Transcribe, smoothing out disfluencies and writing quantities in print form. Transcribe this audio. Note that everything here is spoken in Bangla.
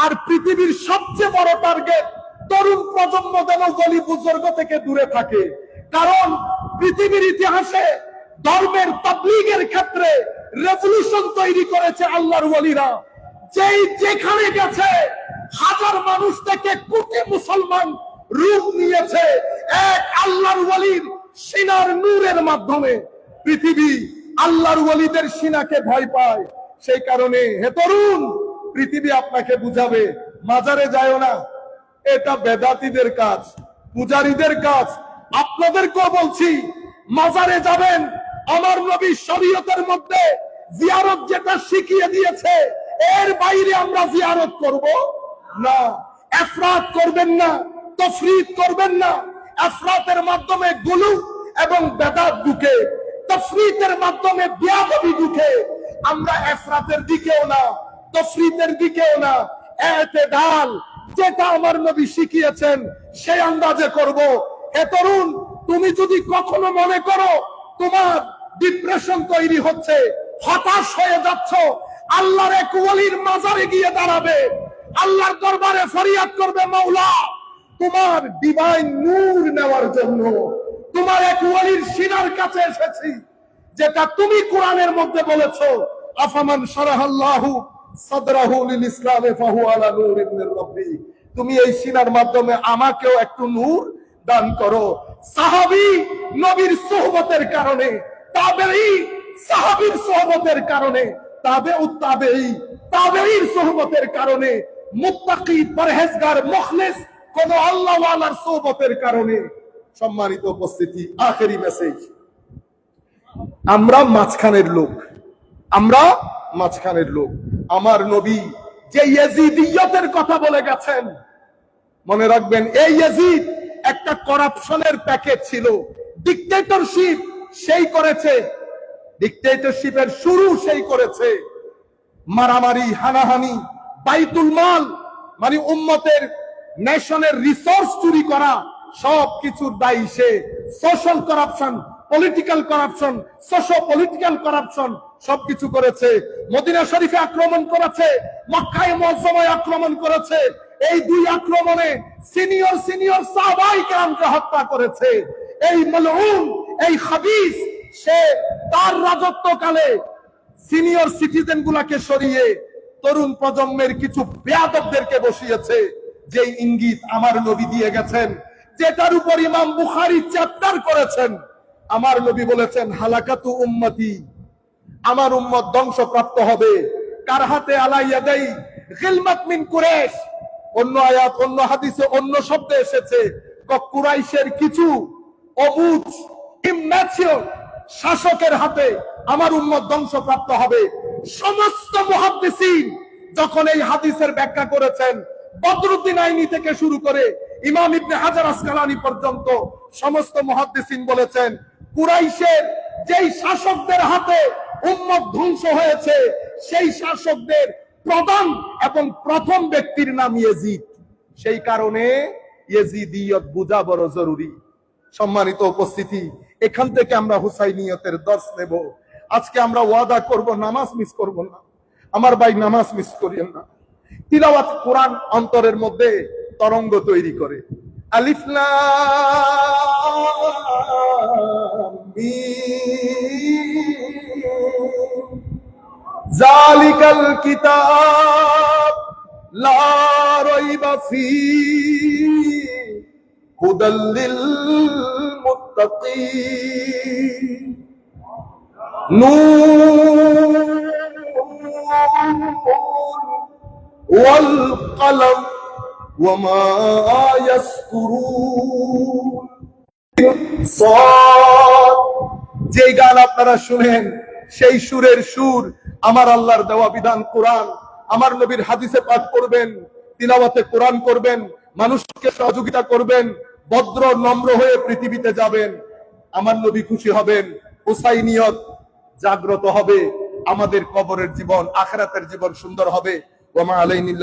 আর পৃথিবীর সবচেয়ে বড় টার্গেট তরুণ প্রজন্ম যেন গলি বুজুর্গ থেকে দূরে থাকে। কারণ পৃথিবীর ইতিহাসে ধর্মের তাবলীগের ক্ষেত্রে রেভলিউশন তৈরি করেছে আল্লাহর ওয়ালিরা। যেই যেখানে গেছে হাজার মানুষ থেকে কোটি মুসলমান রূপ নিয়েছে এক আল্লাহর ওয়ালির সিনার নূরের মাধ্যমে। পৃথিবী আল্লাহর ওয়ালিদের সিনাকে ভয় পায়। সেই কারণে হে তরুণ, পৃথিবী আপনাকে বুঝাবে মাজারে যায় না, এটা বেদাতীদের কাজ, পূজারীদের কাজ। আপনাদেরকেও বলছি মাজারে যাবেন, আমার নবী শরীয়তের মধ্যে জিয়ারত যেটা শিখিয়ে দিয়েছে এর বাইরে আমরা জিয়ারত করব না। ইফরাত করবেন না, তাফরীত করবেন না। ইফরাতের মাধ্যমে গুলু এবং বেদাত ঢুকে, তাফরীতের মাধ্যমে বিয়াদবি ঢুকে। আমরা ইফরাতের দিকেও না, তাফরীতের দিকেও না, ইতিদাল যেটা আমার নবী শিখিয়েছেন সেই আন্দাজে করব। হে তরুণ, তুমি যদি কখনো মনে করো তোমার ডিপ্রেশন তৈরি হচ্ছে, হতাশ হয়ে যাচ্ছ, আল্লাহর এক ওয়ালির মাজারে গিয়ে দাঁড়াবে, আল্লাহর দরবারে ফরিয়াদ করবে, মাওলা তোমার ডিভাইন নূর নেওয়ার জন্য তোমার এক ওয়ালির সিনার কাছে এসেছি, যেটা তুমি কোরআনের মধ্যে বলেছো আফামান শারাহাল্লাহু সাদরাহু লিল ইসলামে ফাহুয়া আলা নূরিন মির রাব্বি। তুমি এই সিনার মাধ্যমে আমাকেও একটু নূর দান করো। সাহাবী নবীর সোহবতের কারণে, তাবেঈ সাহাবীর সোহবতের কারণে, তাবেউত তাবেঈ তাবেঈর সোহবতের কারণে, মুত্তাকি পরহেজগার মুখলিস কোন আল্লাহ ওয়ালার সোহবতের কারণে। সম্মানিত উপস্থিতি, আখেরি মেসেজ, আমরা মাঝখানের লোক, আমরা মাঝখানের লোক। আমার নবী যে ইয়াজিদিয়তের কথা বলে গেছেন, মনে রাখবেন এই ইয়াজিদ একটা করাপশনের প্যাকেজ ছিল, ডিক্টেটরশিপ সেই করেছে, ডিক্টেটরশিপের শুরু সেই করেছে। মারামারি, হানাহানি, বাইতুল মাল মানে উম্মতের নেশনের রিসোর্স চুরি করা, সব কিছুর দায়ী সে। Social corruption, political corruption, socio political corruption সবকিছু করেছে। মদিনা শরীফে আক্রমণ করেছে, মক্কায়ে মুআজ্জামায় আক্রমণ করেছে। এই দুই আক্রমণে সিনিয়র সাহাবায়ে কেরামকে হত্যা করেছে। এই মালউন, এই খাবিস, সে তার রাজত্বকালে সিনিয়র সিটিজেন গুলাকে সরিয়ে তরুণ প্রজন্মের কিছু বেয়াদবদেরকে বসিয়েছে। যে ইঙ্গিত আমার নবী দিয়ে গেছেন, যেটার উপর ইমাম বুখারী চ্যাপ্টার করেছেন। আমার নবী বলেছেন হালাকাতু উম্মতি, আমার উম্মত ধ্বংসপ্রাপ্ত হবে। কার হাতে? আলা ইয়াদাই গিলমাত মিন কুরাইশ। অন্য আয়াত, অন্য হাদিসে অন্য শব্দে এসেছে কুরাইশের কিছু অবুঝ ইম্যাচিওর শাসকের হাতে আমার উম্মত ধ্বংসপ্রাপ্ত হবে। সমস্ত মুহাদ্দিসিন যখন এই হাদিসের ব্যাখ্যা করেছেন, বদরুদ্দিন আইনি থেকে শুরু করে ইমাম ইবনে হাজার আসকালানি পর্যন্ত সমস্ত মুহাদ্দিসিন বলেছেন কুরাইশের যেই শাসকদের হাতে উম্মত ধ্বংস হয়েছে সেই শাসকদের প্রধান এবং প্রথম ব্যক্তির নাম ইয়াজিদ। সেই কারণে ইয়াজিদিয়ত বোঝা বড় জরুরি। সম্মানিত উপস্থিতি, এখান থেকে আমরা হুসাইনিয়তের দর্শ নেব। আজকে আমরা ওয়াদা করব নামাজ মিস করব না। আমার ভাই, নামাজ মিস করিয়েন না। তিলাওয়াত কোরআন অন্তরের মধ্যে তরঙ্গ তৈরি করে। আলিফ লাম মিম যালিকাল কিতাব লা রাইবা ফীহি হুদাল লিল মুত্তাকিন। নূন ওয়াল কলম ওয়ামা ইয়াসকুরুন। যে গান আপনারা শুনেন সেই সুরের সুর আমার আল্লাহর দেওয়া বিধান কোরআন। আমার নবীর হাদিসে পাঠ করবেন, তিলাওয়াতে কোরআন করবেন, মানুষকে সহযোগিতা করবেন, ভদ্র নম্র হয়ে পৃথিবীতে যাবেন। আমার নবী খুশি হবেন, হুসাইনিয়ত জাগ্রত হবে, আমাদের কবরের জীবন, আখিরাতের জীবন সুন্দর হবে। ওয়া মা আলাইহিল